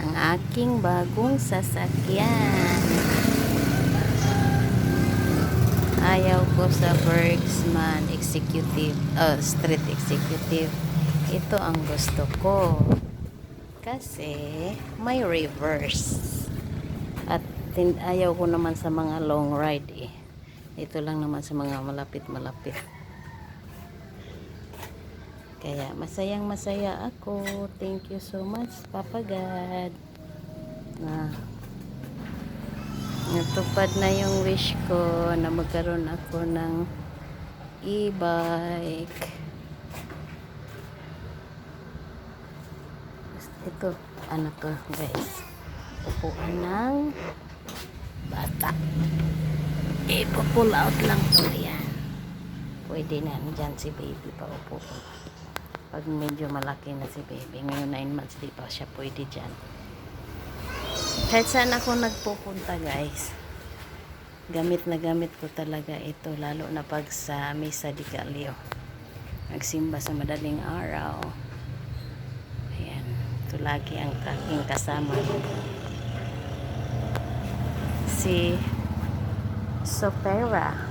ang aking bagong sasakyan. Ayaw ko sa Bergsman Executive, Street Executive. Ito ang gusto ko. Kasi may reverse. At ayaw ko naman sa mga long ride eh. Ito lang naman sa mga malapit-malapit. Kaya masayang masaya ako. Thank you so much, Papa God. Na natupad na yung wish ko na magkaroon ako ng e-bike. Ito, ano to guys? Upuan ng bata. I-pull out lang to. Yan. Pwede na. Diyan si baby pa upo. Pag medyo malaki na si baby, ngayon 9 months, di pa siya pwede dyan. Kahit saan ako nagpupunta guys, gamit na gamit ko talaga ito, lalo na pag sa Misa di Gallo, nagsimba sa madaling araw. Ayan, ito lagi ang aking kasama, si Sopera.